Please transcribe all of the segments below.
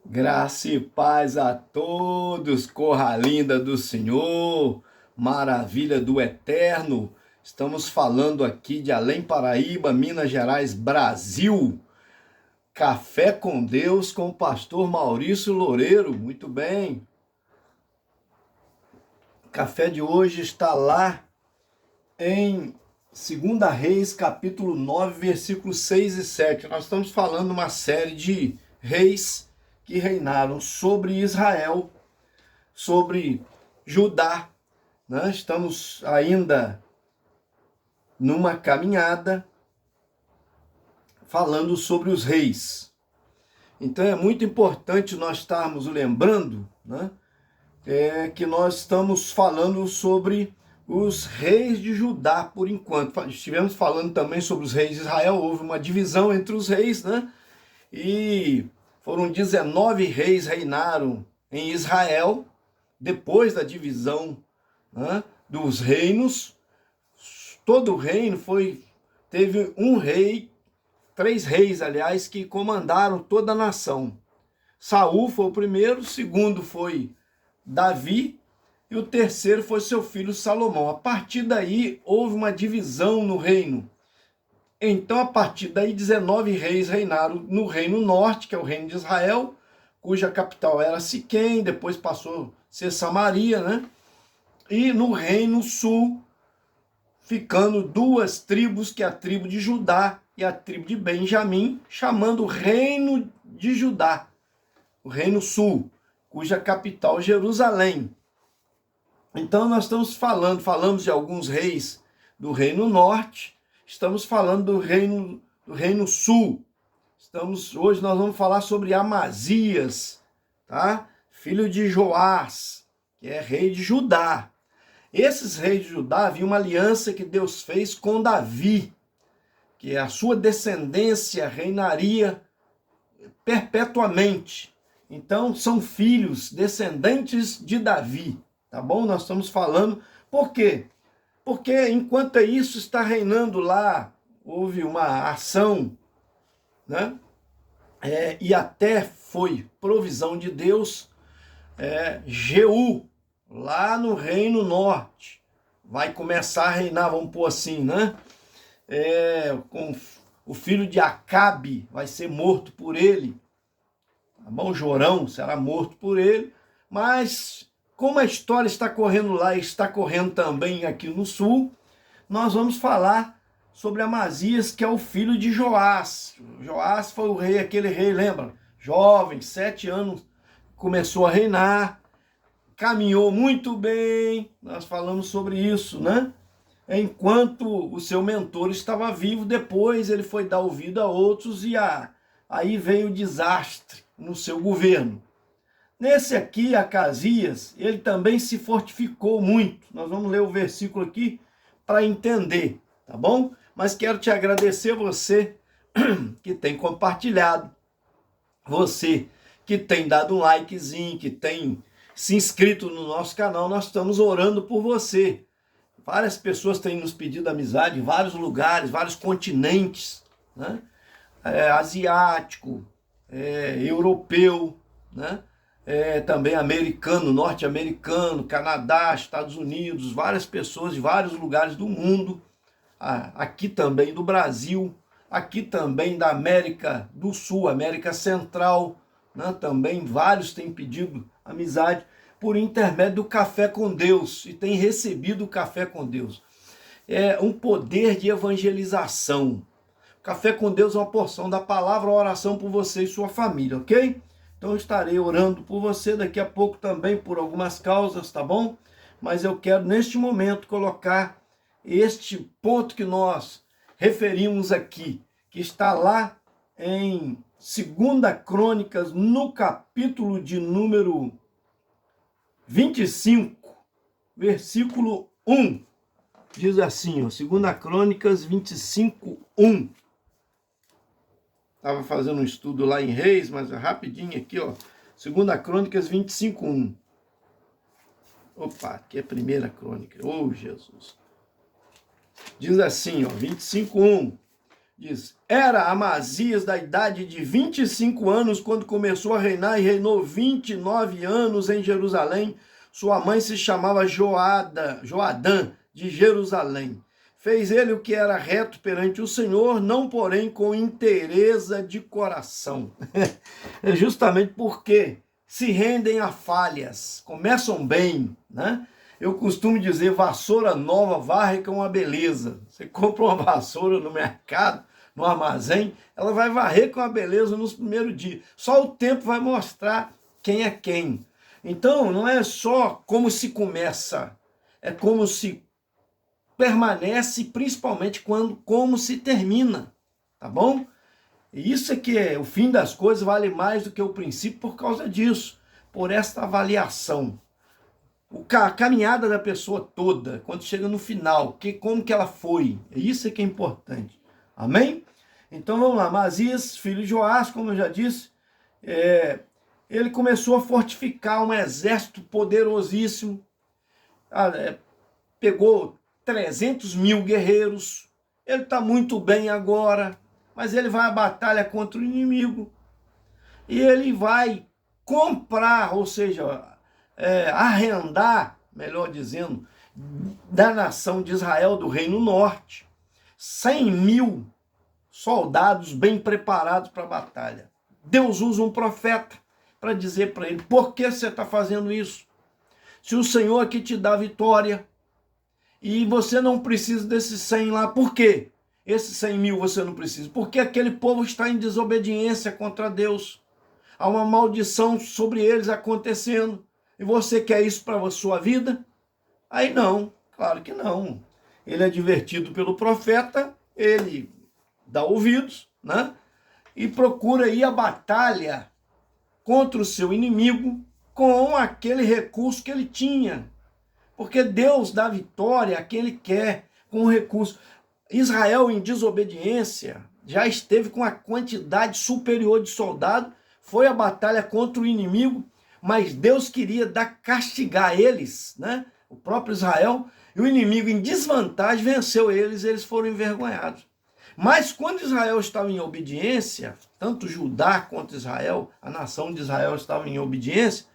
Graça e paz a todos, corra linda do Senhor, maravilha do Eterno. Estamos falando aqui de Além Paraíba, Minas Gerais, Brasil. Café com Deus com o pastor Maurício Loureiro. Muito bem. O café de hoje está lá em 2 Reis, capítulo 9, versículos 6 e 7. Nós estamos falando uma série de reis que reinaram sobre Israel, sobre Judá, né? Estamos ainda numa caminhada falando sobre os reis. Então é muito importante nós estarmos lembrando, né, que nós estamos falando sobre os reis de Judá por enquanto. Estivemos falando também sobre os reis de Israel, houve uma divisão entre os reis, né? E foram 19 reis reinaram em Israel, depois da divisão, né, dos reinos. Todo o reino teve um rei, 3 reis, aliás, que comandaram toda a nação. Saul foi o primeiro, o segundo foi Davi, e o terceiro foi seu filho Salomão. A partir daí, houve uma divisão no reino. Então, a partir daí, 19 reis reinaram no reino norte, que é o reino de Israel, cuja capital era Siquém, depois passou a ser Samaria, né? E no reino sul, ficando 2 tribos, que é a tribo de Judá e a tribo de Benjamim, chamando o reino de Judá, o reino sul, cuja capital é Jerusalém. Então nós estamos falamos de alguns reis do reino norte, estamos falando do reino sul. Hoje nós vamos falar sobre Amazias, tá? Filho de Joás, que é rei de Judá. Esses reis de Judá, havia uma aliança que Deus fez com Davi, que a sua descendência reinaria perpetuamente. Então, são filhos, descendentes de Davi, tá bom? Nós estamos falando. Por quê? Porque enquanto isso está reinando lá, houve uma ação, né? E até foi provisão de Deus, Jeú, lá no reino norte, vai começar a reinar, vamos pôr assim, né? Com o filho de Acabe vai ser morto por ele, tá bom? Jorão será morto por ele, mas como a história está correndo lá e está correndo também aqui no sul, nós vamos falar sobre Amazias, que é o filho de Joás. Joás foi o rei, aquele rei, lembra? Jovem, 7 anos, começou a reinar, caminhou muito bem, nós falamos sobre isso, né? Enquanto o seu mentor estava vivo, depois ele foi dar ouvido a outros e aí veio o desastre no seu governo. Nesse aqui, Acasias, ele também se fortificou muito. Nós vamos ler o versículo aqui para entender, tá bom? Mas quero te agradecer, você que tem compartilhado, você que tem dado um likezinho, que tem se inscrito no nosso canal. Nós estamos orando por você. Várias pessoas têm nos pedido amizade em vários lugares, vários continentes, né? Asiático, europeu, né? Também americano, norte-americano, Canadá, Estados Unidos, várias pessoas de vários lugares do mundo, aqui também do Brasil, aqui também da América do Sul, América Central, né? Também vários têm pedido amizade por intermédio do Café com Deus e têm recebido o Café com Deus. É um poder de evangelização. O Café com Deus é uma porção da palavra, a oração por você e sua família, ok? Então eu estarei orando por você daqui a pouco também por algumas causas, tá bom? Mas eu quero neste momento colocar este ponto que nós referimos aqui, que está lá em 2 Crônicas, no capítulo de número 25, versículo 1. Diz assim, ó, 2 Crônicas 25, 1. Estava fazendo um estudo lá em Reis, mas rapidinho aqui, ó. 2 Crônicas 25, 1. Opa, aqui é a primeira crônica. Oh, Jesus. Diz assim, ó, 25, 1. Diz, era Amazias da idade de 25 anos quando começou a reinar e reinou 29 anos em Jerusalém. Sua mãe se chamava Joadã de Jerusalém. Fez ele o que era reto perante o Senhor, não porém com inteireza de coração. É justamente porque se rendem a falhas, começam bem, né? Eu costumo dizer, vassoura nova varre com uma beleza. Você compra uma vassoura no mercado, no armazém, ela vai varrer com uma beleza nos primeiros dias. Só o tempo vai mostrar quem é quem. Então, não é só como se começa, é como se permanece, principalmente como se termina, tá bom? E isso é que o fim das coisas vale mais do que o princípio por causa disso, por esta avaliação. A caminhada da pessoa toda, quando chega no final, como que ela foi, isso é que é importante. Amém? Então vamos lá, Amazias, filho de Joás, como eu já disse, ele começou a fortificar um exército poderosíssimo, pegou 300 mil guerreiros, ele está muito bem agora, mas ele vai à batalha contra o inimigo, e ele vai comprar, ou seja, arrendar, melhor dizendo, da nação de Israel, do Reino Norte, 100 mil soldados bem preparados para a batalha. Deus usa um profeta para dizer para ele, por que você está fazendo isso? Se o Senhor aqui te dá vitória, e você não precisa desses 100 lá, por quê? Esses 100 mil você não precisa, porque aquele povo está em desobediência contra Deus. Há uma maldição sobre eles acontecendo. E você quer isso para a sua vida? Aí não, claro que não. Ele é divertido pelo profeta, ele dá ouvidos, né? E procura ir à batalha contra o seu inimigo com aquele recurso que ele tinha. Porque Deus dá vitória a quem ele quer com o recurso. Israel, em desobediência, já esteve com a quantidade superior de soldados, foi à batalha contra o inimigo, mas Deus queria castigar eles, né? O próprio Israel, e o inimigo em desvantagem venceu eles, eles foram envergonhados. Mas quando Israel estava em obediência, tanto Judá quanto Israel, a nação de Israel estava em obediência,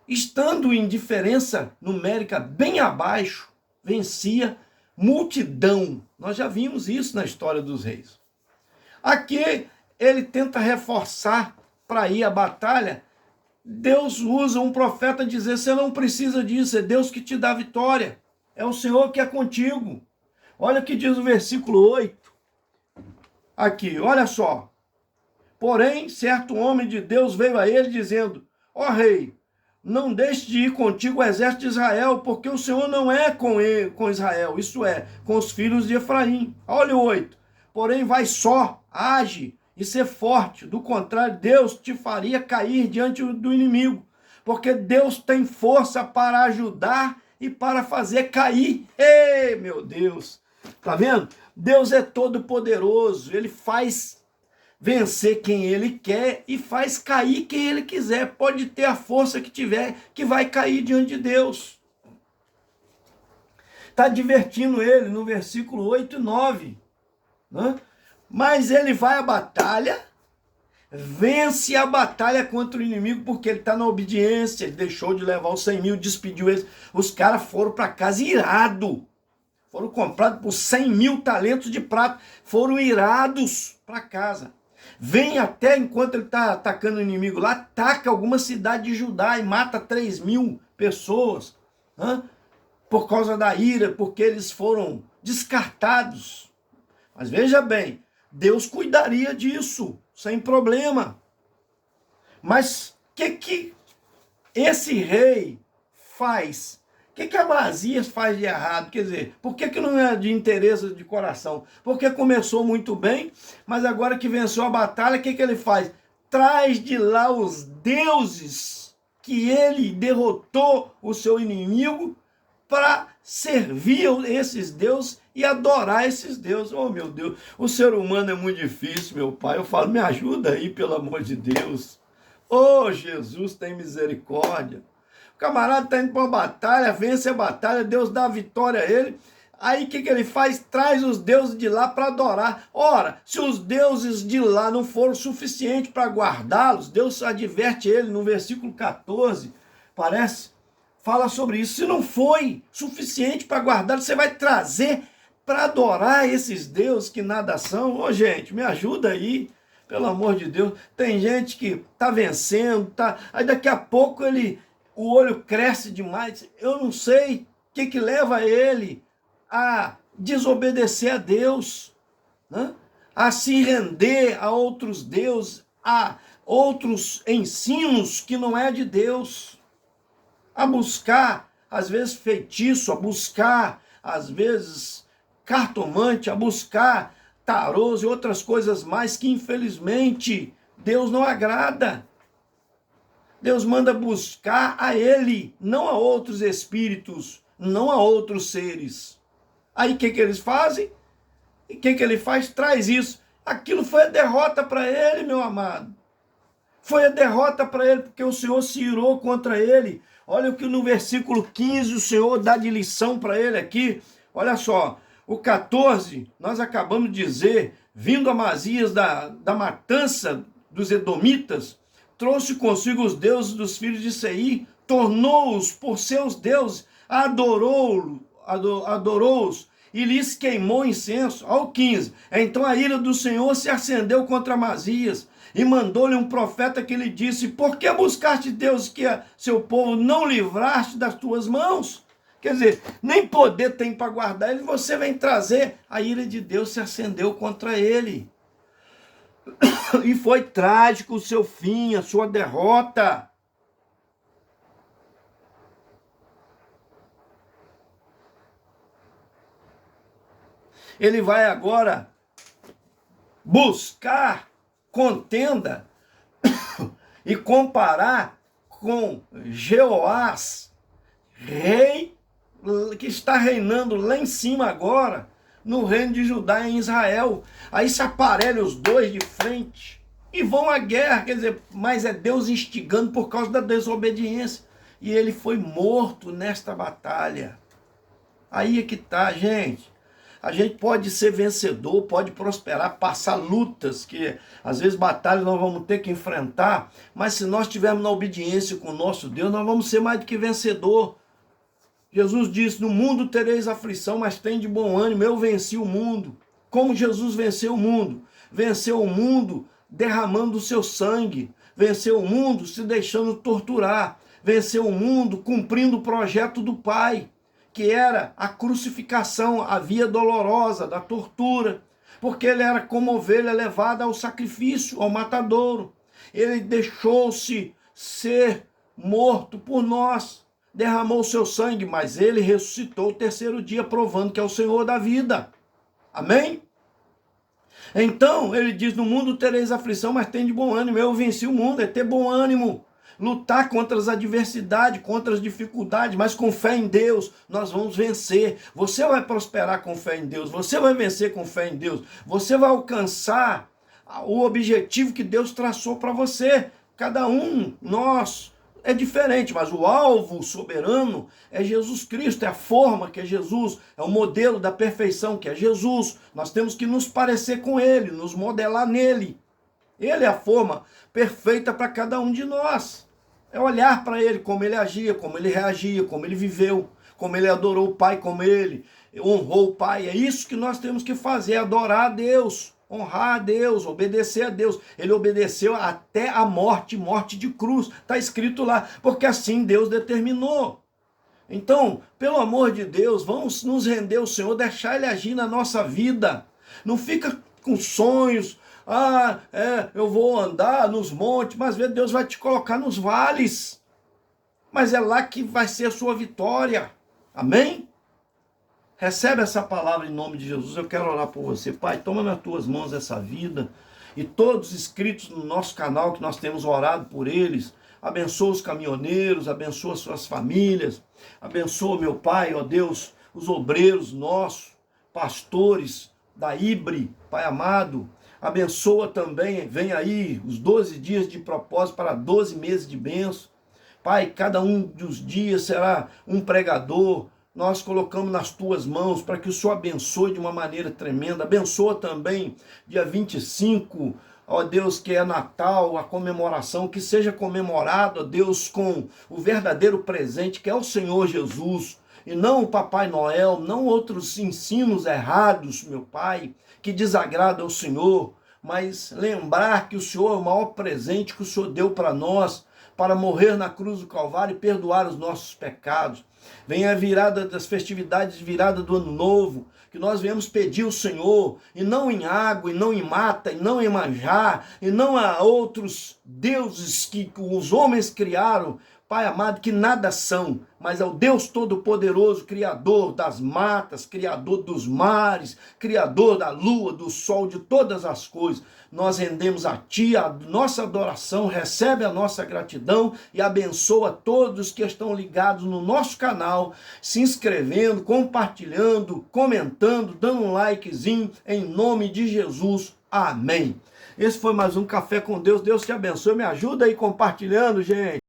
estando em diferença numérica bem abaixo, vencia multidão. Nós já vimos isso na história dos reis. Aqui ele tenta reforçar para ir à batalha. Deus usa um profeta dizer, você não precisa disso, é Deus que te dá vitória. É o Senhor que é contigo. Olha o que diz o versículo 8. Aqui, olha só. Porém, certo homem de Deus veio a ele dizendo, ó rei, não deixe de ir contigo o exército de Israel, porque o Senhor não é com Israel, isso é, com os filhos de Efraim. Olha o 8. Porém, vai só, age e ser forte. Do contrário, Deus te faria cair diante do inimigo, porque Deus tem força para ajudar e para fazer cair. Ei, meu Deus! Tá vendo? Deus é todo poderoso, ele faz vencer quem ele quer e faz cair quem ele quiser. Pode ter a força que tiver, que vai cair diante de Deus. Está divertindo ele no versículo 8 e 9. Né? Mas ele vai à batalha, vence a batalha contra o inimigo, porque ele está na obediência, ele deixou de levar os 100 mil, despediu eles. Os caras foram para casa irado. Foram comprados por 100 mil talentos de prata. Foram irados para casa. Vem até, enquanto ele está atacando o inimigo lá, ataca alguma cidade de Judá e mata 3 mil pessoas. Por causa da ira, porque eles foram descartados. Mas veja bem, Deus cuidaria disso, sem problema. Mas o que esse rei faz? O que Amazias faz de errado? Quer dizer, por que não é de interesse de coração? Porque começou muito bem, mas agora que venceu a batalha, o que ele faz? Traz de lá os deuses que ele derrotou o seu inimigo para servir esses deuses e adorar esses deuses. Oh, meu Deus, o ser humano é muito difícil, meu pai. Eu falo, me ajuda aí, pelo amor de Deus. Oh, Jesus, tem misericórdia. O camarada está indo para uma batalha, vence a batalha, Deus dá a vitória a ele. Aí o que ele faz? Traz os deuses de lá para adorar. Ora, se os deuses de lá não foram suficientes para guardá-los, Deus adverte ele no versículo 14, parece, fala sobre isso. Se não foi suficiente para guardá-los, você vai trazer para adorar esses deuses que nada são. Ô gente, me ajuda aí, pelo amor de Deus. Tem gente que está vencendo, aí daqui a pouco o olho cresce demais. Eu não sei o que leva ele a desobedecer a Deus, né? A se render a outros deuses, a outros ensinos que não é de Deus, a buscar, às vezes, feitiço, a buscar, às vezes, cartomante, a buscar tarôs e outras coisas mais que, infelizmente, Deus não agrada. Deus manda buscar a Ele, não a outros espíritos, não a outros seres. Aí o que eles fazem? E o que ele faz? Traz isso. Aquilo foi a derrota para ele, meu amado. Foi a derrota para ele, porque o Senhor se irou contra ele. Olha o que no versículo 15 o Senhor dá de lição para ele aqui. Olha só, o 14, nós acabamos de dizer, vindo Amazias da matança dos edomitas, trouxe consigo os deuses dos filhos de Seir, tornou-os por seus deuses, adorou-os e lhes queimou incenso. Ao 15, então a ira do Senhor se acendeu contra Amazias e mandou-lhe um profeta que lhe disse: por que buscaste Deus que seu povo não livraste das tuas mãos? Quer dizer, nem poder tem para guardar ele, você vem trazer. A ira de Deus se acendeu contra ele. E foi trágico o seu fim, a sua derrota. Ele vai agora buscar contenda e comparar com Jeoás, rei que está reinando lá em cima agora, no reino de Judá e em Israel. Aí se aparelham os dois de frente e vão à guerra, quer dizer, mas é Deus instigando por causa da desobediência. E ele foi morto nesta batalha. Aí é que tá, gente. A gente pode ser vencedor, pode prosperar, passar lutas, que às vezes batalhas nós vamos ter que enfrentar, mas se nós estivermos na obediência com o nosso Deus, nós vamos ser mais do que vencedor. Jesus disse: no mundo tereis aflição, mas tem de bom ânimo, eu venci o mundo. Como Jesus venceu o mundo? Venceu o mundo derramando o seu sangue, venceu o mundo se deixando torturar, venceu o mundo cumprindo o projeto do Pai, que era a crucificação, a via dolorosa da tortura, porque ele era como ovelha levada ao sacrifício, ao matadouro. Ele deixou-se ser morto por nós, derramou o seu sangue, mas ele ressuscitou o terceiro dia, provando que é o Senhor da vida. Amém? Então, ele diz: no mundo tereis aflição, mas tem de bom ânimo. Eu venci o mundo, é ter bom ânimo. Lutar contra as adversidades, contra as dificuldades, mas com fé em Deus, nós vamos vencer. Você vai prosperar com fé em Deus, você vai vencer com fé em Deus, você vai alcançar o objetivo que Deus traçou para você. Cada um, nós, é diferente, mas o alvo soberano é Jesus Cristo, é a forma que é Jesus, é o modelo da perfeição que é Jesus. Nós temos que nos parecer com Ele, nos modelar nele. Ele é a forma perfeita para cada um de nós. É olhar para ele, como ele agia, como ele reagia, como ele viveu, como ele adorou o Pai, como ele honrou o Pai. É isso que nós temos que fazer, adorar a Deus, honrar a Deus, obedecer a Deus. Ele obedeceu até a morte, morte de cruz. Está escrito lá, porque assim Deus determinou. Então, pelo amor de Deus, vamos nos render ao Senhor, deixar Ele agir na nossa vida. Não fica com sonhos. Eu vou andar nos montes, mas Deus vai te colocar nos vales. Mas é lá que vai ser a sua vitória. Amém? Recebe essa palavra em nome de Jesus. Eu quero orar por você. Pai, toma nas tuas mãos essa vida. E todos inscritos no nosso canal, que nós temos orado por eles. Abençoa os caminhoneiros, abençoa suas famílias. Abençoa, meu Pai, ó Deus, os obreiros nossos, pastores da Ibre, Pai amado. Abençoa também, vem aí os 12 dias de propósito para 12 meses de bênção. Pai, cada um dos dias será um pregador, nós colocamos nas tuas mãos para que o Senhor abençoe de uma maneira tremenda. Abençoa também dia 25, ó Deus, que é Natal, a comemoração, que seja comemorado, ó Deus, com o verdadeiro presente, que é o Senhor Jesus, e não o Papai Noel, não outros ensinos errados, meu Pai, que desagradam ao Senhor, mas lembrar que o Senhor é o maior presente que o Senhor deu para nós, para morrer na cruz do Calvário e perdoar os nossos pecados. Venha a virada das festividades, virada do ano novo, que nós viemos pedir ao Senhor, e não em água, e não em mata, e não em manjar, e não a outros deuses que os homens criaram, Pai amado, que nada são, mas é o Deus Todo-Poderoso, Criador das matas, Criador dos mares, Criador da lua, do sol, de todas as coisas. Nós rendemos a Ti a nossa adoração, recebe a nossa gratidão e abençoa todos que estão ligados no nosso canal, se inscrevendo, compartilhando, comentando, dando um likezinho, em nome de Jesus. Amém. Esse foi mais um Café com Deus. Deus te abençoe. Me ajuda aí compartilhando, gente.